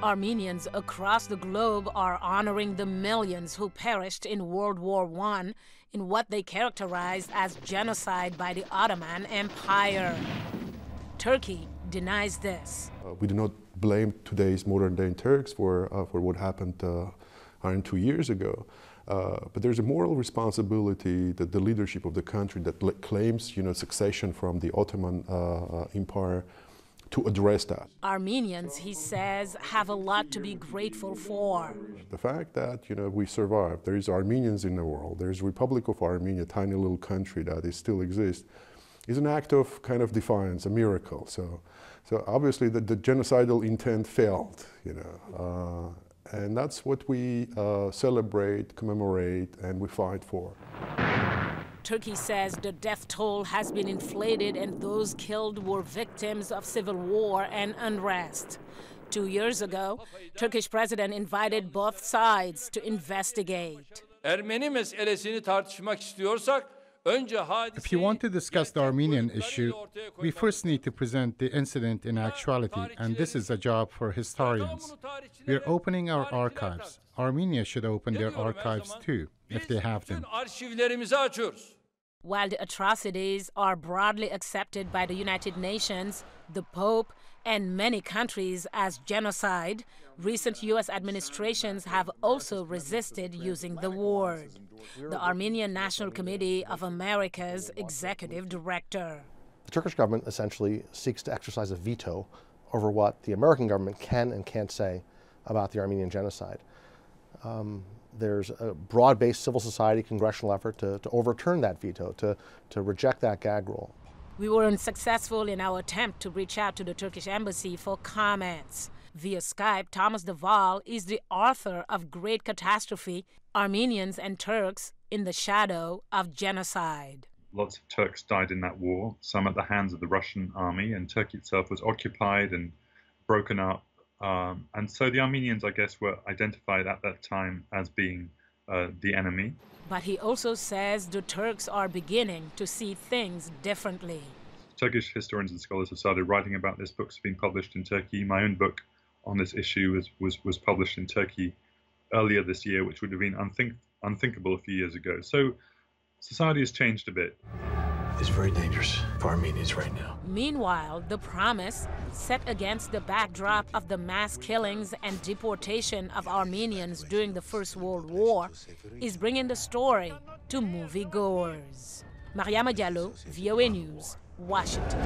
Armenians across the globe are honoring the millions who perished in World War I in what they characterized as genocide by the Ottoman Empire. Turkey denies this. We do not blame today's modern-day Turks for what happened 102 years ago. But there's a moral responsibility that the leadership of the country that claims, succession from the Ottoman Empire to address that. Armenians, he says, have a lot to be grateful for. The fact that, we survived, there is Armenians in the world, there's Republic of Armenia, a tiny little country that still exists, is an act of kind of defiance, a miracle. So obviously the genocidal intent failed, and that's what we celebrate, commemorate, and we fight for. Turkey says the death toll has been inflated and those killed were victims of civil war and unrest. 2 years ago, Turkish president invited both sides to investigate. If you want to discuss the Armenian issue, we first need to present the incident in actuality, and this is a job for historians. We are opening our archives. Armenia should open their archives too, if they have them. While the atrocities are broadly accepted by the United Nations, the Pope, and many countries as genocide, recent U.S. administrations have also resisted using the word. The Armenian National Committee of America's executive director. The Turkish government essentially seeks to exercise a veto over what the American government can and can't say about the Armenian genocide. There's a broad-based civil society congressional effort to overturn that veto, to reject that gag rule. We were unsuccessful in our attempt to reach out to the Turkish embassy for comments. Via Skype, Thomas Deval is the author of Great Catastrophe, Armenians and Turks in the Shadow of Genocide. Lots of Turks died in that war, some at the hands of the Russian army, and Turkey itself was occupied and broken up. And so the Armenians, I guess, were identified at that time as being the enemy. But he also says the Turks are beginning to see things differently. Turkish historians and scholars have started writing about this. Books have been published in Turkey. My own book on this issue was published in Turkey earlier this year, which would have been unthinkable a few years ago. So society has changed a bit. It's very dangerous for Armenians right now. Meanwhile, the promise, set against the backdrop of the mass killings and deportation of Armenians during the First World War, is bringing the story to moviegoers. Mariama Diallo, VOA News, Washington.